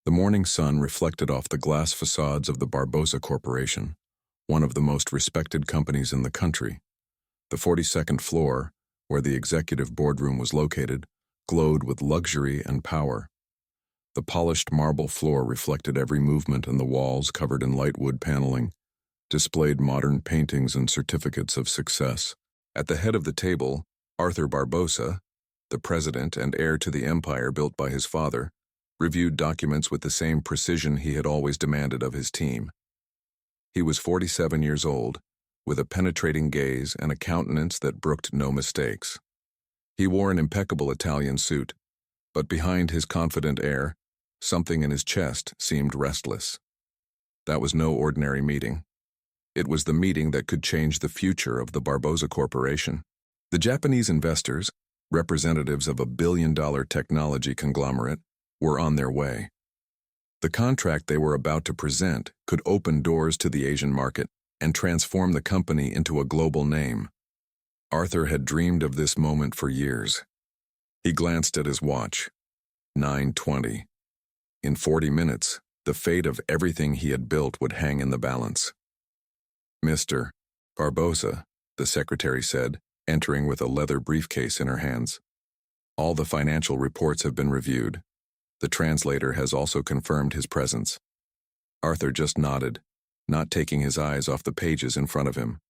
The morning sun reflected off the glass facades of the Barbosa Corporation, one of the most respected companies in the country. The 42nd floor, where the executive boardroom was located, glowed with luxury and power. The polished marble floor reflected every movement, and the walls, covered in light wood paneling, displayed modern paintings and certificates of success. At the head of the table, Arthur Barbosa, the president and heir to the empire built by his father, reviewed documents with the same precision he had always demanded of his team. He was 47 years old, with a penetrating gaze and a countenance that brooked no mistakes. He wore an impeccable Italian suit, but behind his confident air, something in his chest seemed restless. That was no ordinary meeting. It was the meeting that could change the future of the Barbosa Corporation. The Japanese investors, representatives of a billion-dollar technology conglomerate, were on their way. The contract they were about to present could open doors to the Asian market and transform the company into a global name. Arthur had dreamed of this moment for years. He glanced at his watch. 9:20. In 40 minutes, the fate of everything he had built would hang in the balance. "Mr. Barbosa," the secretary said, entering with a leather briefcase in her hands. "All the financial reports have been reviewed. The translator has also confirmed his presence." Arthur just nodded, not taking his eyes off the pages in front of him.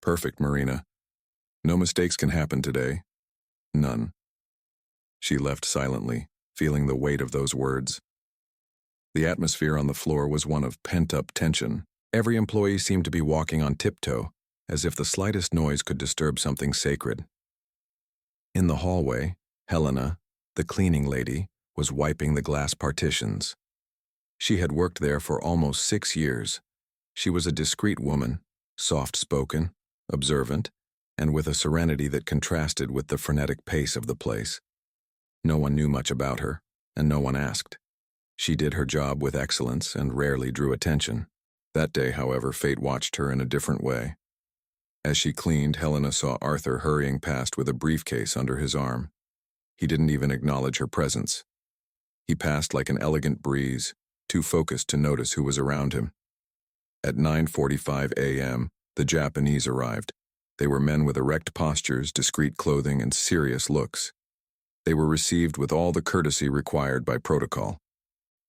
"Perfect, Marina. No mistakes can happen today. None." She left silently, feeling the weight of those words. The atmosphere on the floor was one of pent-up tension. Every employee seemed to be walking on tiptoe, as if the slightest noise could disturb something sacred. In the hallway, Helena, the cleaning lady, was wiping the glass partitions. She had worked there for almost 6 years. She was a discreet woman, soft-spoken, observant, and with a serenity that contrasted with the frenetic pace of the place. No one knew much about her, and no one asked. She did her job with excellence and rarely drew attention. That day, however, fate watched her in a different way. As she cleaned, Helena saw Arthur hurrying past with a briefcase under his arm. He didn't even acknowledge her presence. He passed like an elegant breeze, too focused to notice who was around him. At 9:45 a.m., the Japanese arrived. They were men with erect postures, discreet clothing, and serious looks. They were received with all the courtesy required by protocol.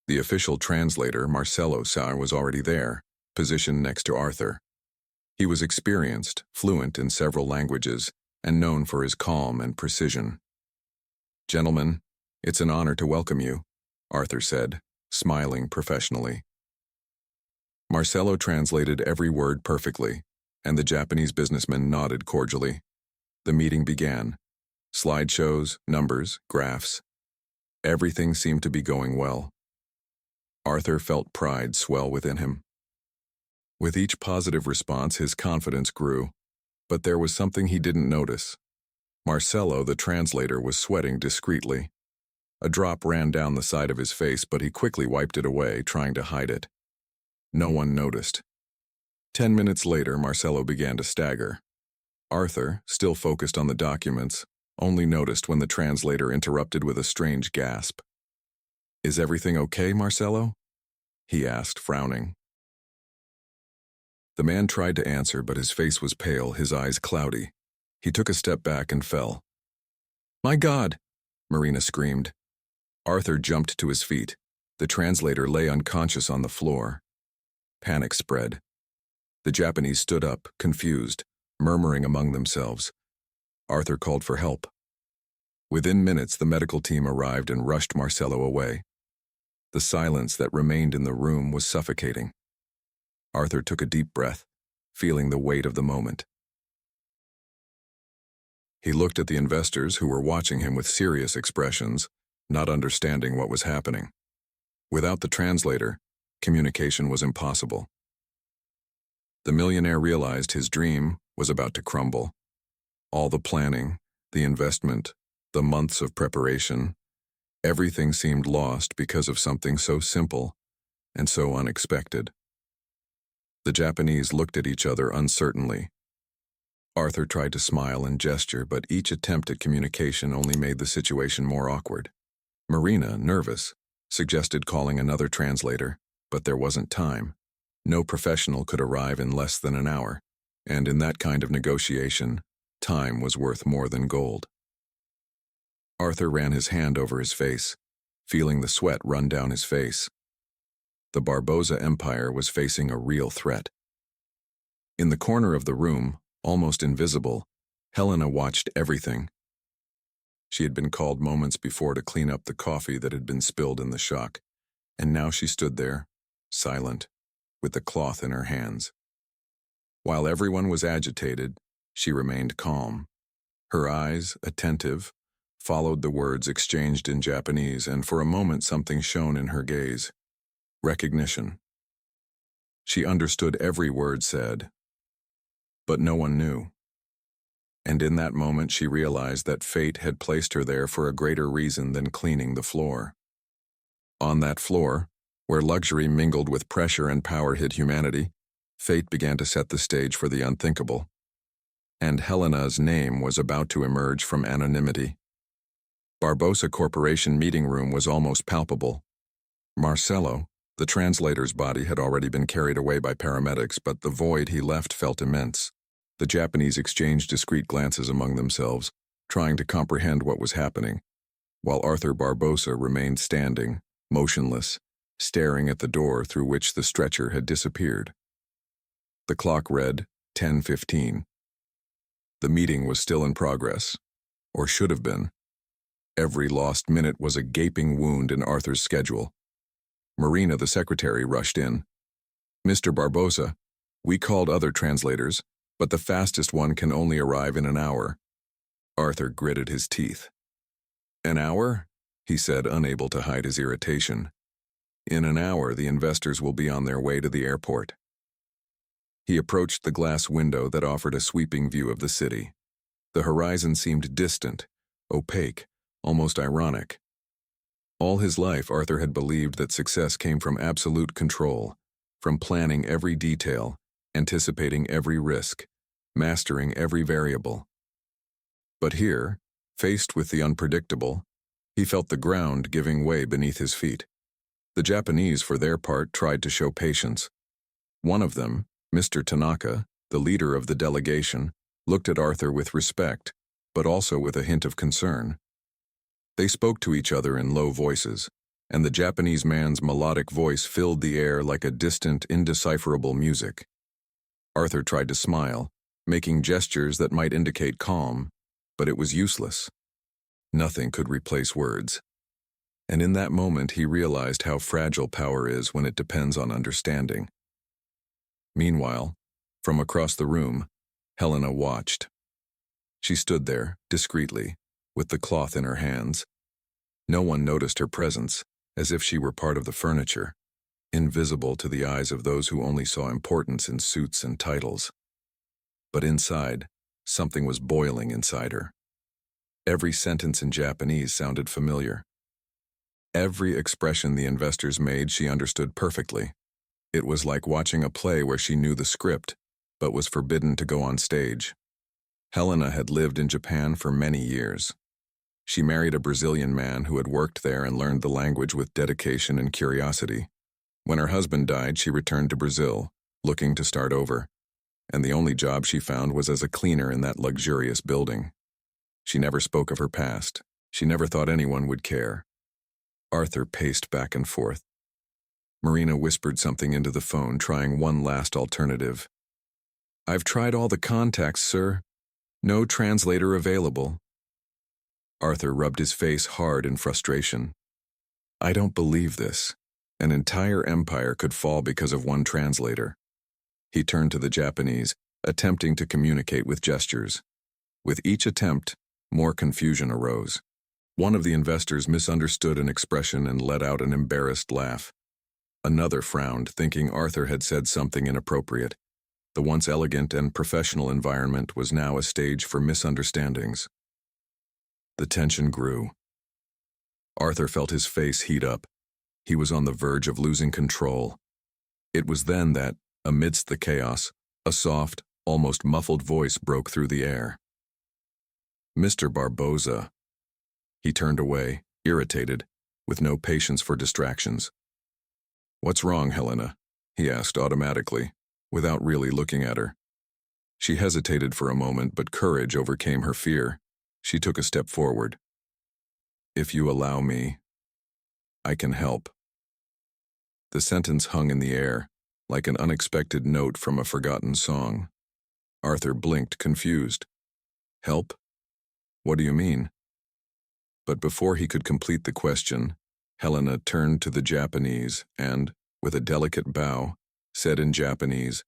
The official translator, Marcelo Sar, was already there, positioned next to Arthur. He was experienced, fluent in several languages, and known for his calm and precision. "Gentlemen, it's an honor to welcome you," Arthur said, smiling professionally. Marcelo translated every word perfectly, and the Japanese businessman nodded cordially. The meeting began. Slideshows, numbers, graphs. Everything seemed to be going well. Arthur felt pride swell within him. With each positive response, his confidence grew, but there was something he didn't notice. Marcelo, the translator, was sweating discreetly. A drop ran down the side of his face, but he quickly wiped it away, trying to hide it. No one noticed. 10 minutes later, Marcelo began to stagger. Arthur, still focused on the documents, only noticed when the translator interrupted with a strange gasp. "Is everything okay, Marcelo?" he asked, frowning. The man tried to answer, but his face was pale, his eyes cloudy. He took a step back and fell. "My God!" Marina screamed. Arthur jumped to his feet. The translator lay unconscious on the floor. Panic spread. The Japanese stood up, confused, murmuring among themselves. Arthur called for help. Within minutes, the medical team arrived and rushed Marcelo away. The silence that remained in the room was suffocating. Arthur took a deep breath, feeling the weight of the moment. He looked at the investors who were watching him with serious expressions, not understanding what was happening. Without the translator, communication was impossible. The millionaire realized his dream was about to crumble. All the planning, the investment, the months of preparation, everything seemed lost because of something so simple and so unexpected. The Japanese looked at each other uncertainly. Arthur tried to smile and gesture, but each attempt at communication only made the situation more awkward. Marina, nervous, suggested calling another translator, but there wasn't time. No professional could arrive in less than an hour, and in that kind of negotiation, time was worth more than gold. Arthur ran his hand over his face, feeling the sweat run down his face. The Barbosa Empire was facing a real threat. In the corner of the room, almost invisible, Helena watched everything. She had been called moments before to clean up the coffee that had been spilled in the shock, and now she stood there, silent, with the cloth in her hands. While everyone was agitated, she remained calm. Her eyes, attentive, followed the words exchanged in Japanese, and for a moment something shone in her gaze. Recognition. She understood every word said, but no one knew. And in that moment she realized that fate had placed her there for a greater reason than cleaning the floor. On that floor, where luxury mingled with pressure and power hid humanity, fate began to set the stage for the unthinkable. And Helena's name was about to emerge from anonymity. Barbosa Corporation meeting room was almost palpable. Marcelo, the translator's body, had already been carried away by paramedics, but the void he left felt immense. The Japanese exchanged discreet glances among themselves, trying to comprehend what was happening, while Arthur Barbosa remained standing, motionless, staring at the door through which the stretcher had disappeared. The clock read 10:15. The meeting was still in progress, or should have been. Every lost minute was a gaping wound in Arthur's schedule. Marina, the secretary, rushed in. "Mr. Barbosa, we called other translators, but the fastest one can only arrive in an hour." Arthur gritted his teeth. "An hour?" he said, unable to hide his irritation. "In an hour, the investors will be on their way to the airport." He approached the glass window that offered a sweeping view of the city. The horizon seemed distant, opaque, almost ironic. All his life, Arthur had believed that success came from absolute control, from planning every detail, anticipating every risk, mastering every variable. But here, faced with the unpredictable, he felt the ground giving way beneath his feet. The Japanese, for their part, tried to show patience. One of them, Mr. Tanaka, the leader of the delegation, looked at Arthur with respect, but also with a hint of concern. They spoke to each other in low voices, and the Japanese man's melodic voice filled the air like a distant, indecipherable music. Arthur tried to smile, making gestures that might indicate calm, but it was useless. Nothing could replace words. And in that moment he realized how fragile power is when it depends on understanding. Meanwhile, from across the room, Helena watched. She stood there, discreetly, with the cloth in her hands. No one noticed her presence, as if she were part of the furniture, invisible to the eyes of those who only saw importance in suits and titles. But inside, something was boiling inside her. Every sentence in Japanese sounded familiar. Every expression the investors made she understood perfectly. It was like watching a play where she knew the script, but was forbidden to go on stage. Helena had lived in Japan for many years. She married a Brazilian man who had worked there and learned the language with dedication and curiosity. When her husband died, she returned to Brazil, looking to start over, and the only job she found was as a cleaner in that luxurious building. She never spoke of her past. She never thought anyone would care. Arthur paced back and forth. Marina whispered something into the phone, trying one last alternative. "I've tried all the contacts, sir. No translator available." Arthur rubbed his face hard in frustration. "I don't believe this. An entire empire could fall because of one translator." He turned to the Japanese, attempting to communicate with gestures. With each attempt, more confusion arose. One of the investors misunderstood an expression and let out an embarrassed laugh. Another frowned, thinking Arthur had said something inappropriate. The once elegant and professional environment was now a stage for misunderstandings. The tension grew. Arthur felt his face heat up. He was on the verge of losing control. It was then that, amidst the chaos, a soft, almost muffled voice broke through the air. "Mr. Barbosa." He turned away, irritated, with no patience for distractions. "What's wrong, Helena?" he asked automatically, without really looking at her. She hesitated for a moment, but courage overcame her fear. She took a step forward. "If you allow me, I can help." The sentence hung in the air, like an unexpected note from a forgotten song. Arthur blinked, confused. "Help? What do you mean?" But before he could complete the question, Helena turned to the Japanese and, with a delicate bow, said in Japanese,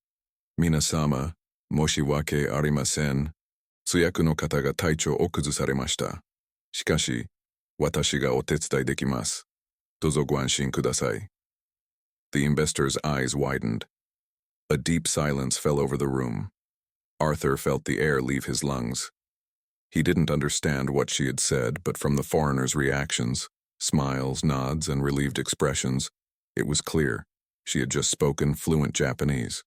"Minasama, moshiwake arimasen, tsuyaku no kata ga taichou o kuzusaremashita. Shikashi, watashi ga o tetsudai dekimasu. Dozo go anshin kudasai." The investor's eyes widened. A deep silence fell over the room. Arthur felt the air leave his lungs. He didn't understand what she had said, but from the foreigner's reactions, smiles, nods, and relieved expressions, it was clear she had just spoken fluent Japanese.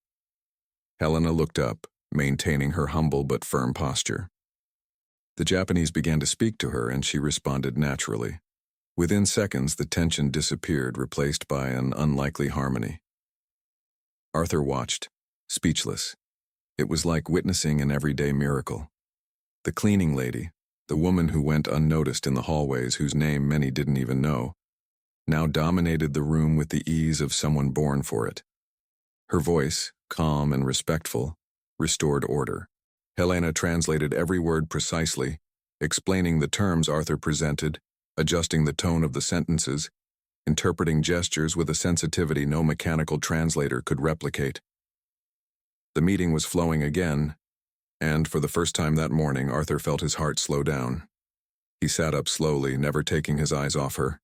Helena looked up, maintaining her humble but firm posture. The Japanese began to speak to her, and she responded naturally. Within seconds, the tension disappeared, replaced by an unlikely harmony. Arthur watched, speechless. It was like witnessing an everyday miracle. The cleaning lady, the woman who went unnoticed in the hallways, whose name many didn't even know, now dominated the room with the ease of someone born for it. Her voice, calm and respectful, restored order. Helena translated every word precisely, explaining the terms Arthur presented, adjusting the tone of the sentences, interpreting gestures with a sensitivity no mechanical translator could replicate. The meeting was flowing again, and for the first time that morning, Arthur felt his heart slow down. He sat up slowly, never taking his eyes off her.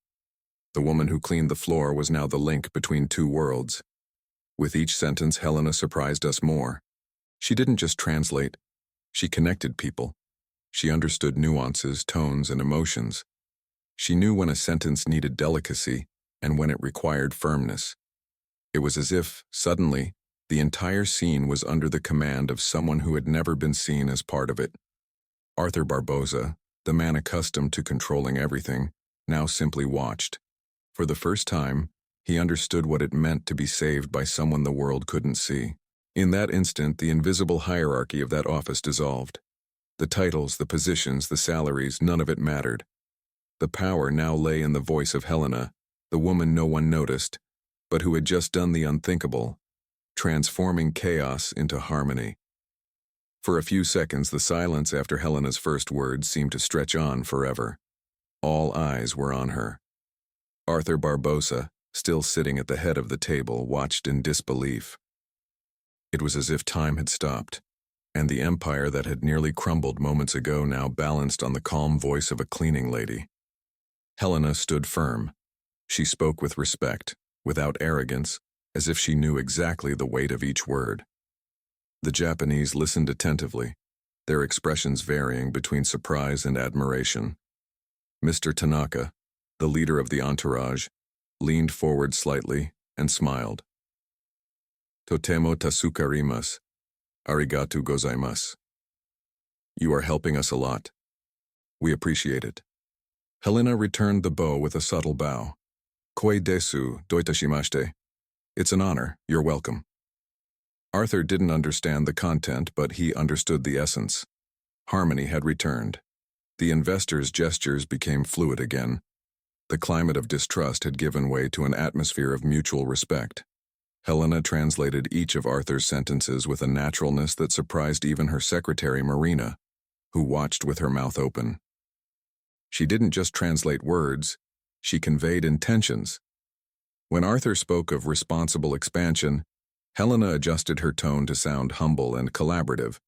The woman who cleaned the floor was now the link between two worlds. With each sentence, Helena surprised us more. She didn't just translate, she connected people. She understood nuances, tones, and emotions. She knew when a sentence needed delicacy and when it required firmness. It was as if, suddenly, the entire scene was under the command of someone who had never been seen as part of it. Arthur Barbosa, the man accustomed to controlling everything, now simply watched. For the first time, he understood what it meant to be saved by someone the world couldn't see. In that instant, the invisible hierarchy of that office dissolved. The titles, the positions, the salaries, none of it mattered. The power now lay in the voice of Helena, the woman no one noticed, but who had just done the unthinkable, transforming chaos into harmony. For a few seconds, the silence after Helena's first words seemed to stretch on forever. All eyes were on her. Arthur Barbosa, still sitting at the head of the table, watched in disbelief. It was as if time had stopped, and the empire that had nearly crumbled moments ago now balanced on the calm voice of a cleaning lady. Helena stood firm. She spoke with respect, without arrogance, as if she knew exactly the weight of each word. The Japanese listened attentively, their expressions varying between surprise and admiration. Mr. Tanaka, the leader of the entourage, leaned forward slightly and smiled. "Totemo tasukarimasu. Arigatou gozaimasu. You are helping us a lot. We appreciate it." Helena returned the bow with a subtle bow. "Koi desu, doitashimashite. It's an honor, you're welcome." Arthur didn't understand the content, but he understood the essence. Harmony had returned. The investors' gestures became fluid again. The climate of distrust had given way to an atmosphere of mutual respect. Helena translated each of Arthur's sentences with a naturalness that surprised even her secretary Marina, who watched with her mouth open. She didn't just translate words, she conveyed intentions. When Arthur spoke of responsible expansion, Helena adjusted her tone to sound humble and collaborative,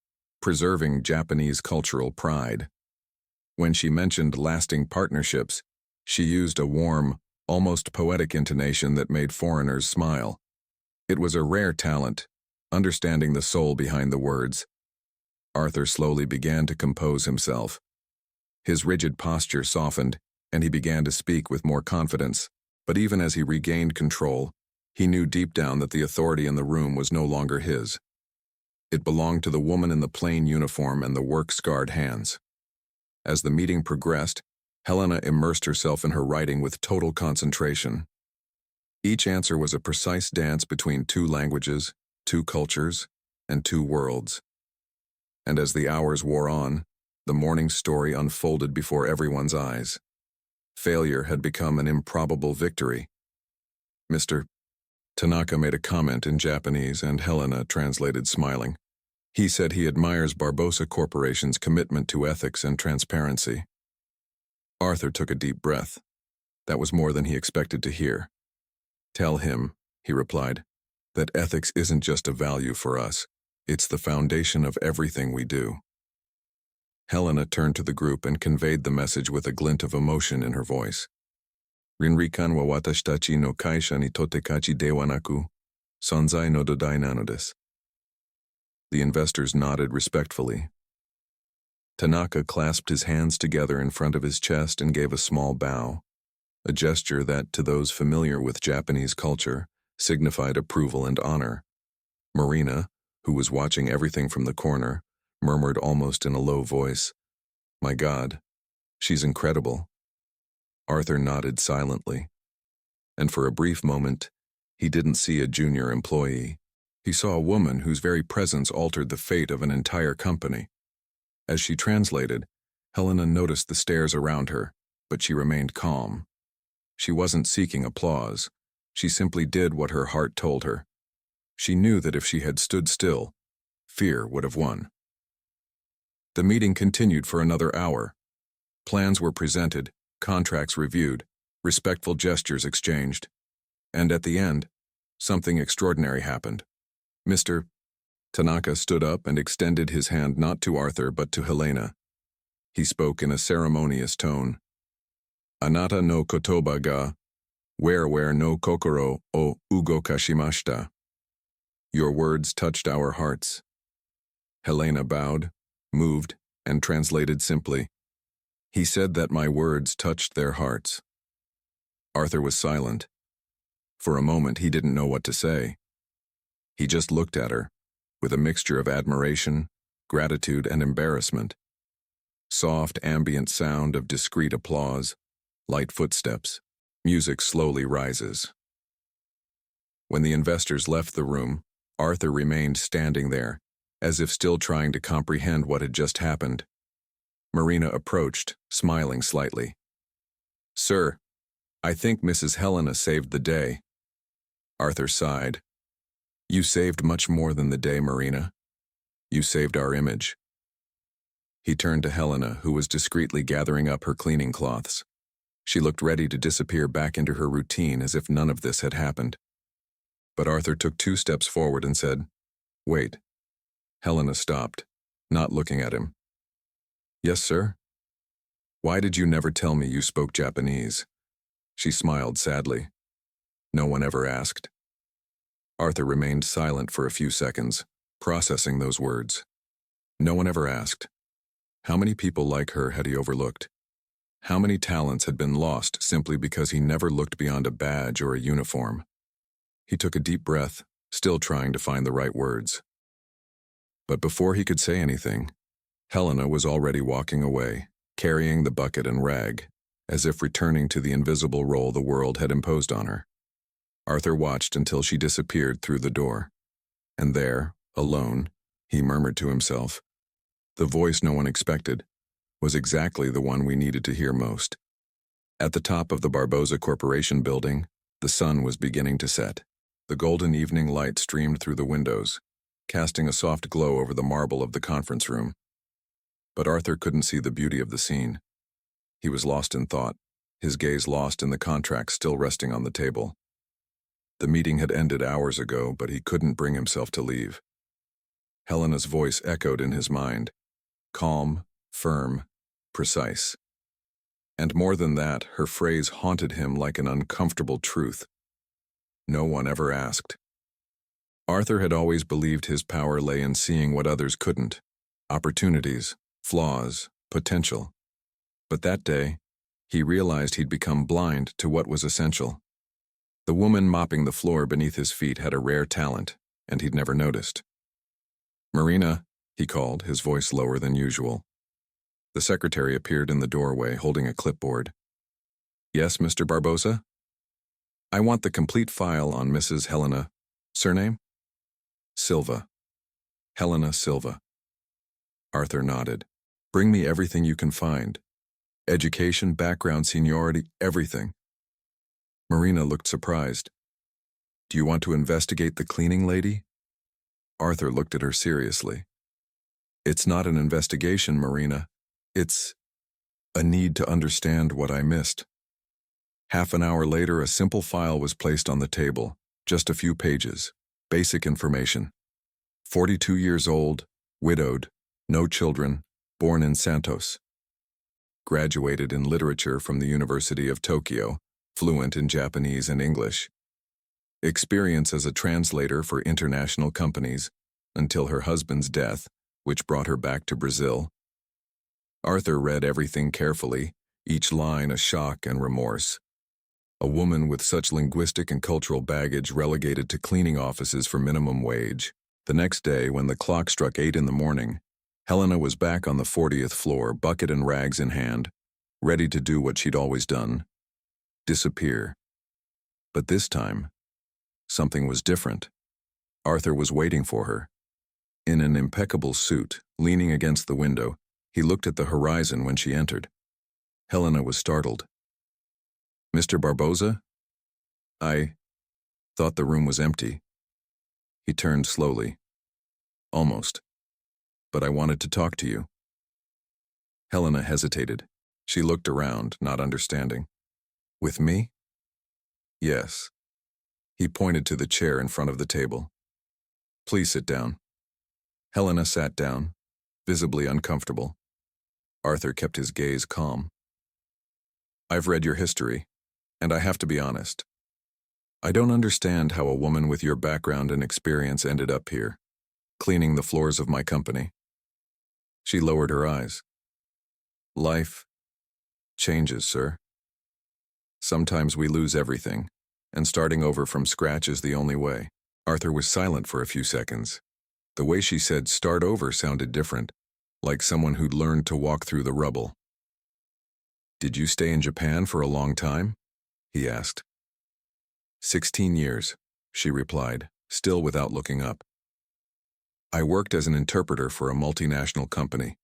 preserving Japanese cultural pride. When she mentioned lasting partnerships, she used a warm, almost poetic intonation that made foreigners smile. It was a rare talent, understanding the soul behind the words. Arthur slowly began to compose himself. His rigid posture softened, and he began to speak with more confidence, but even as he regained control, he knew deep down that the authority in the room was no longer his. It belonged to the woman in the plain uniform and the work-scarred hands. As the meeting progressed, Helena immersed herself in her writing with total concentration. Each answer was a precise dance between two languages, two cultures, and two worlds. And as the hours wore on, the morning's story unfolded before everyone's eyes. Failure had become an improbable victory. Mr. Tanaka made a comment in Japanese, and Helena translated smiling. He said he admires Barbosa Corporation's commitment to ethics and transparency. Arthur took a deep breath. That was more than he expected to hear. Tell him, he replied, that ethics isn't just a value for us. It's the foundation of everything we do. Helena turned to the group and conveyed the message with a glint of emotion in her voice. Rinrikan wa watashitachi no kaisha ni totekachi dewa naku, sonzai no dodai nano desu. The investors nodded respectfully. Tanaka clasped his hands together in front of his chest and gave a small bow, a gesture that, to those familiar with Japanese culture, signified approval and honor. Marina, who was watching everything from the corner, murmured almost in a low voice, "My God, she's incredible." Arthur nodded silently, and for a brief moment, he didn't see a junior employee. He saw a woman whose very presence altered the fate of an entire company. As she translated, Helena noticed the stares around her, but she remained calm. She wasn't seeking applause. She simply did what her heart told her. She knew that if she had stood still, fear would have won. The meeting continued for another hour. Plans were presented, contracts reviewed, respectful gestures exchanged. And at the end, something extraordinary happened. Mr. Tanaka stood up and extended his hand not to Arthur but to Helena. He spoke in a ceremonious tone. "Anata no kotoba ga, where no kokoro o ugokashimashita." Your words touched our hearts. Helena bowed, moved, and translated simply. He said that my words touched their hearts. Arthur was silent. For a moment he didn't know what to say. He just looked at her, with a mixture of admiration, gratitude, and embarrassment. Soft ambient sound of discreet applause, light footsteps, music slowly rises. When the investors left the room, Arthur remained standing there, as if still trying to comprehend what had just happened. Marina approached, smiling slightly. "Sir, I think Mrs. Helena saved the day." Arthur sighed. "You saved much more than the day, Marina. You saved our image." He turned to Helena, who was discreetly gathering up her cleaning cloths. She looked ready to disappear back into her routine as if none of this had happened. But Arthur took 2 steps forward and said, "Wait." Helena stopped, not looking at him. "Yes, sir? Why did you never tell me you spoke Japanese?" She smiled sadly. "No one ever asked." Arthur remained silent for a few seconds, processing those words. No one ever asked. How many people like her had he overlooked? How many talents had been lost simply because he never looked beyond a badge or a uniform? He took a deep breath, still trying to find the right words. But before he could say anything, Helena was already walking away, carrying the bucket and rag, as if returning to the invisible role the world had imposed on her. Arthur watched until she disappeared through the door. And there, alone, he murmured to himself, the voice no one expected was exactly the one we needed to hear most. At the top of the Barbosa Corporation building, the sun was beginning to set. The golden evening light streamed through the windows, casting a soft glow over the marble of the conference room. But Arthur couldn't see the beauty of the scene. He was lost in thought, his gaze lost in the contract still resting on the table. The meeting had ended hours ago, but he couldn't bring himself to leave. Helena's voice echoed in his mind, calm, firm, precise. And more than that, her phrase haunted him like an uncomfortable truth. No one ever asked. Arthur had always believed his power lay in seeing what others couldn't, opportunities, flaws, potential. But that day, he realized he'd become blind to what was essential. The woman mopping the floor beneath his feet had a rare talent, and he'd never noticed. "Marina," he called, his voice lower than usual. The secretary appeared in the doorway holding a clipboard. Yes, Mr. Barbosa? I want the complete file on Mrs. Helena. Surname? Silva. Helena Silva. Arthur nodded. Bring me everything you can find. Education, background, seniority, everything. Marina looked surprised. Do you want to investigate the cleaning lady? Arthur looked at her seriously. It's not an investigation, Marina. It's a need to understand what I missed. Half an hour later, a simple file was placed on the table, just a few pages, basic information. 42 years old, widowed, no children, born in Santos. Graduated in literature from the University of Tokyo, fluent in Japanese and English. Experience as a translator for international companies until her husband's death, which brought her back to Brazil. Arthur read everything carefully, each line a shock and remorse. A woman with such linguistic and cultural baggage relegated to cleaning offices for minimum wage. The next day, when the clock struck 8 in the morning, Helena was back on the 40th floor, bucket and rags in hand, ready to do what she'd always done: disappear. But this time, something was different. Arthur was waiting for her. In an impeccable suit, leaning against the window, he looked at the horizon when she entered. Helena was startled. Mr. Barbosa? I thought the room was empty. He turned slowly. Almost. But I wanted to talk to you. Helena hesitated. She looked around, not understanding. With me? Yes. He pointed to the chair in front of the table. Please sit down. Helena sat down, visibly uncomfortable. Arthur kept his gaze calm. I've read your history, and I have to be honest. I don't understand how a woman with your background and experience ended up here, cleaning the floors of my company. She lowered her eyes. Life changes, sir. Sometimes we lose everything, and starting over from scratch is the only way. Arthur was silent for a few seconds. The way she said start over sounded different, like someone who'd learned to walk through the rubble. Did you stay in Japan for a long time? He asked. 16 years, she replied, still without looking up. I worked as an interpreter for a multinational company.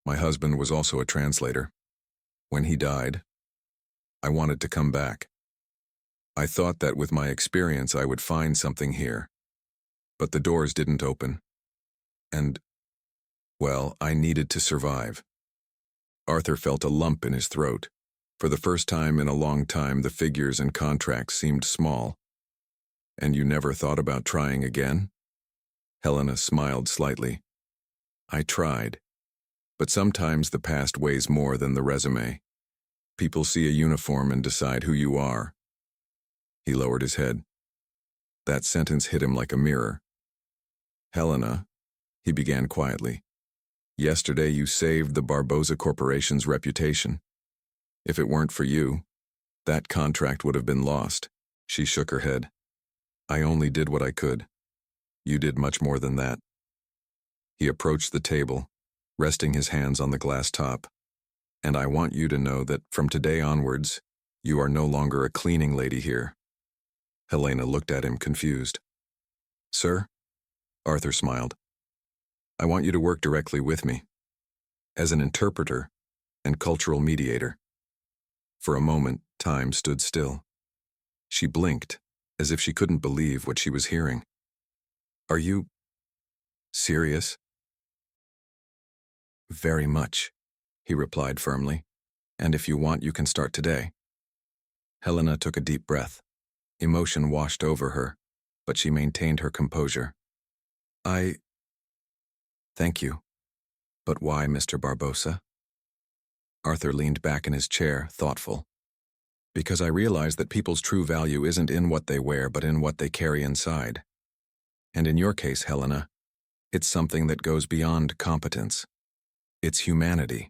My husband was also a translator. When he died, I wanted to come back. I thought that with my experience I would find something here. But the doors didn't open. And, well, I needed to survive. Arthur felt a lump in his throat. For the first time in a long time, the figures and contracts seemed small. And you never thought about trying again? Helena smiled slightly. I tried. But sometimes the past weighs more than the resume. People see a uniform and decide who you are. He lowered his head. That sentence hit him like a mirror. Helena, he began quietly, yesterday you saved the Barbosa Corporation's reputation. If it weren't for you, that contract would have been lost. She shook her head. I only did what I could. You did much more than that. He approached the table, resting his hands on the glass top. And I want you to know that from today onwards, you are no longer a cleaning lady here. Helena looked at him confused. Sir? Arthur smiled. I want you to work directly with me, as an interpreter and cultural mediator. For a moment, time stood still. She blinked, as if she couldn't believe what she was hearing. Are you serious? Very much, he replied firmly. And if you want, you can start today. Helena took a deep breath. Emotion washed over her, but she maintained her composure. Thank you. But why, Mr. Barbosa? Arthur leaned back in his chair, thoughtful. Because I realize that people's true value isn't in what they wear, but in what they carry inside. And in your case, Helena, it's something that goes beyond competence. It's humanity.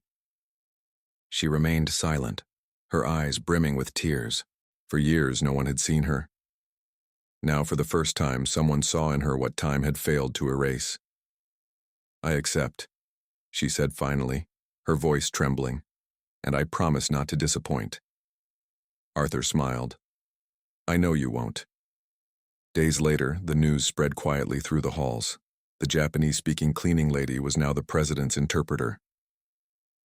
She remained silent, her eyes brimming with tears. For years, no one had seen her. Now, for the first time, someone saw in her what time had failed to erase. I accept, she said finally, her voice trembling. "And I promise not to disappoint." Arthur smiled. "I know you won't." Days later, the news spread quietly through the halls. The Japanese-speaking cleaning lady was now the president's interpreter.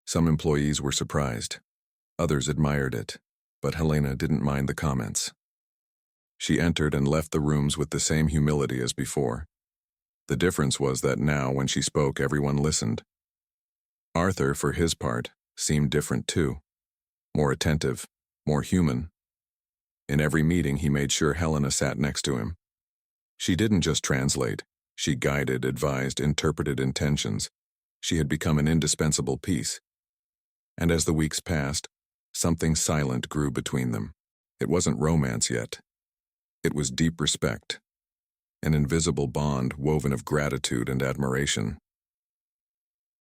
Some employees were surprised. Others admired it, but Helena didn't mind the comments. She entered and left the rooms with the same humility as before. The difference was that now, when she spoke, everyone listened. Arthur, for his part, seemed different too. More attentive, more human. In every meeting, he made sure Helena sat next to him. She didn't just translate. She guided, advised, interpreted intentions. She had become an indispensable piece. And as the weeks passed, something silent grew between them. It wasn't romance yet. It was deep respect, an invisible bond woven of gratitude and admiration.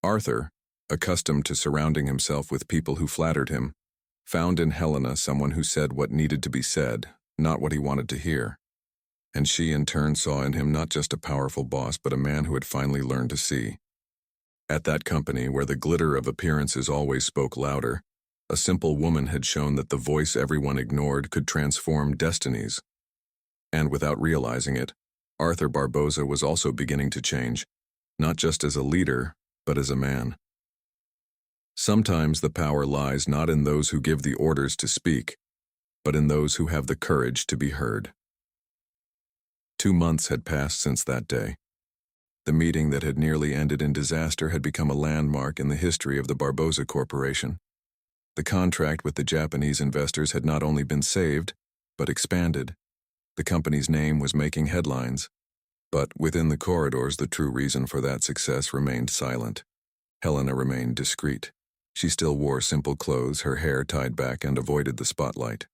Arthur, accustomed to surrounding himself with people who flattered him, found in Helena someone who said what needed to be said, not what he wanted to hear. And she in turn saw in him not just a powerful boss, but a man who had finally learned to see. At that company, where the glitter of appearances always spoke louder, a simple woman had shown that the voice everyone ignored could transform destinies. And without realizing it, Arthur Barbosa was also beginning to change, not just as a leader, but as a man. Sometimes the power lies not in those who give the orders to speak, but in those who have the courage to be heard. 2 months had passed since that day. The meeting that had nearly ended in disaster had become a landmark in the history of the Barbosa Corporation. The contract with the Japanese investors had not only been saved, but expanded. The company's name was making headlines. But within the corridors, the true reason for that success remained silent. Helena remained discreet. She still wore simple clothes, her hair tied back, and avoided the spotlight.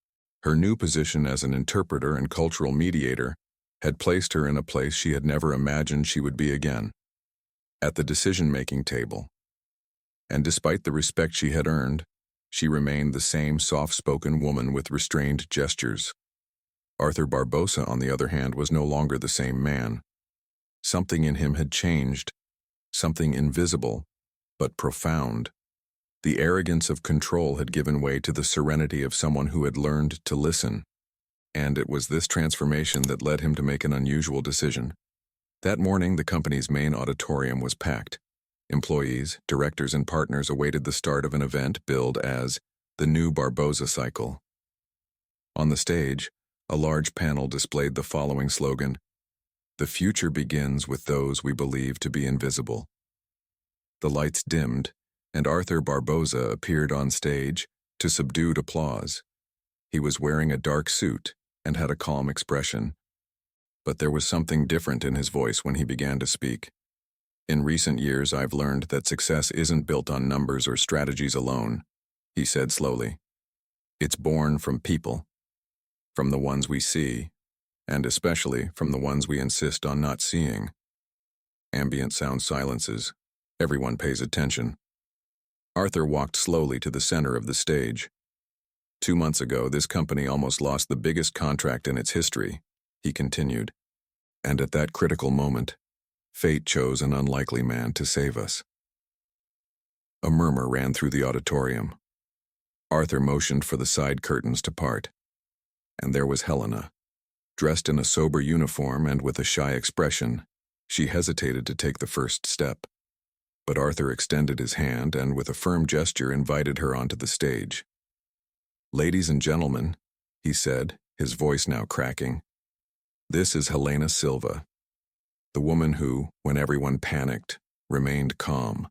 Her new position as an interpreter and cultural mediator had placed her in a place she had never imagined she would be again, at the decision-making table. And despite the respect she had earned, she remained the same soft-spoken woman with restrained gestures. Arthur Barbosa, on the other hand, was no longer the same man. Something in him had changed, something invisible, but profound. The arrogance of control had given way to the serenity of someone who had learned to listen. And it was this transformation that led him to make an unusual decision. That morning, the company's main auditorium was packed. Employees, directors, and partners awaited the start of an event billed as the New Barbosa Cycle. On the stage, a large panel displayed the following slogan: "The future begins with those we believe to be invisible." The lights dimmed, and Arthur Barbosa appeared on stage to subdued applause. He was wearing a dark suit and had a calm expression. But there was something different in his voice when he began to speak. "In recent years, I've learned that success isn't built on numbers or strategies alone," he said slowly. "It's born from people, from the ones we see, and especially from the ones we insist on not seeing." Ambient sound silences. Everyone pays attention. Arthur walked slowly to the center of the stage. 2 months ago, this company almost lost the biggest contract in its history, he continued. And at that critical moment, fate chose an unlikely man to save us. A murmur ran through the auditorium. Arthur motioned for the side curtains to part. And there was Helena. Dressed in a sober uniform and with a shy expression, she hesitated to take the first step. But Arthur extended his hand and, with a firm gesture, invited her onto the stage. "Ladies and gentlemen," he said, his voice now cracking, "this is Helena Silva, the woman who, when everyone panicked, remained calm.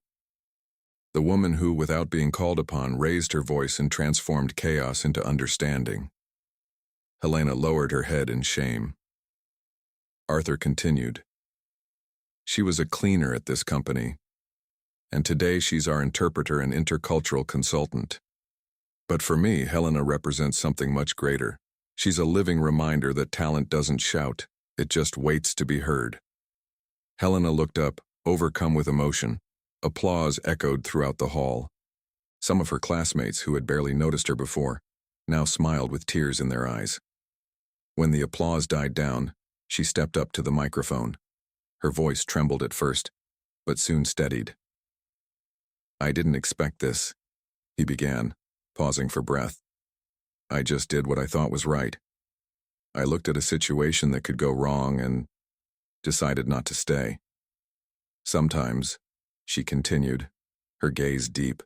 The woman who, without being called upon, raised her voice and transformed chaos into understanding." Helena lowered her head in shame. Arthur continued, "She was a cleaner at this company, and today she's our interpreter and intercultural consultant. But for me, Helena represents something much greater. She's a living reminder that talent doesn't shout, it just waits to be heard." Helena looked up, overcome with emotion. Applause echoed throughout the hall. Some of her classmates, who had barely noticed her before, now smiled with tears in their eyes. When the applause died down, she stepped up to the microphone. Her voice trembled at first, but soon steadied. I didn't expect this, he began, pausing for breath. I just did what I thought was right. I looked at a situation that could go wrong and decided not to stay. Sometimes, she continued, her gaze deep,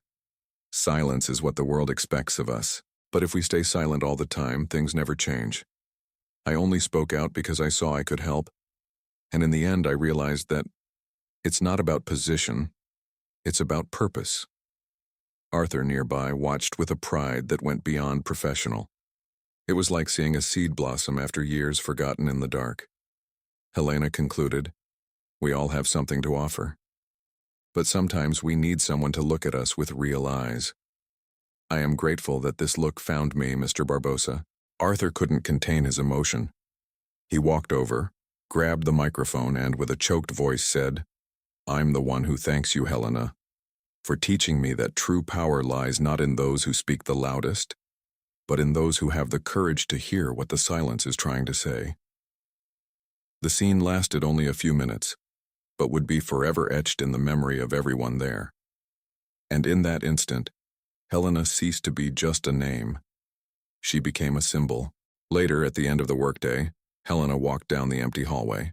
silence is what the world expects of us, but if we stay silent all the time, things never change. I only spoke out because I saw I could help, and in the end I realized that it's not about position, it's about purpose. Arthur nearby watched with a pride that went beyond professional. It was like seeing a seed blossom after years forgotten in the dark. Helena concluded, we all have something to offer. But sometimes we need someone to look at us with real eyes. I am grateful that this look found me, Mr. Barbosa. Arthur couldn't contain his emotion. He walked over, grabbed the microphone, and with a choked voice said, I'm the one who thanks you, Helena, for teaching me that true power lies not in those who speak the loudest, but in those who have the courage to hear what the silence is trying to say. The scene lasted only a few minutes, but would be forever etched in the memory of everyone there. And in that instant, Helena ceased to be just a name. She became a symbol. Later, at the end of the workday, Helena walked down the empty hallway.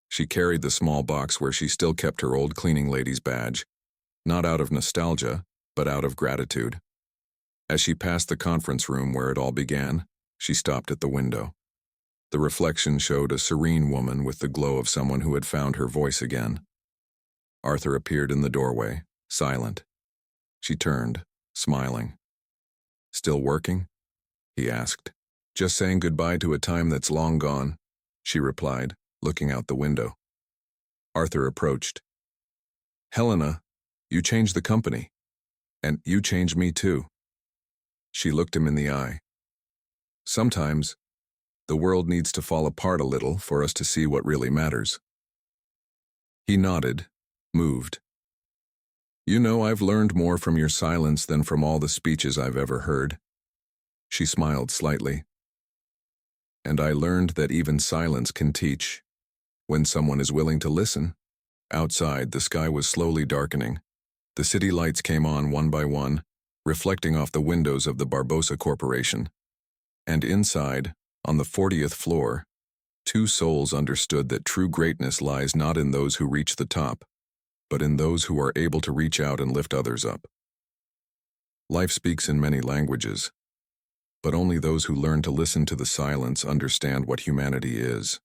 She carried the small box where she still kept her old cleaning lady's badge, not out of nostalgia, but out of gratitude. As she passed the conference room where it all began, she stopped at the window. The reflection showed a serene woman with the glow of someone who had found her voice again. Arthur appeared in the doorway, silent. She turned, smiling. Still working? He asked. Just saying goodbye to a time that's long gone, she replied, looking out the window. Arthur approached. Helena, you changed the company. And you changed me too. She looked him in the eye. Sometimes, the world needs to fall apart a little for us to see what really matters. He nodded, moved. You know, I've learned more from your silence than from all the speeches I've ever heard. She smiled slightly. And I learned that even silence can teach, when someone is willing to listen. Outside, the sky was slowly darkening. The city lights came on one by one, reflecting off the windows of the Barbosa Corporation. And inside, on the 40th floor, two souls understood that true greatness lies not in those who reach the top, but in those who are able to reach out and lift others up. Life speaks in many languages, but only those who learn to listen to the silence understand what humanity is.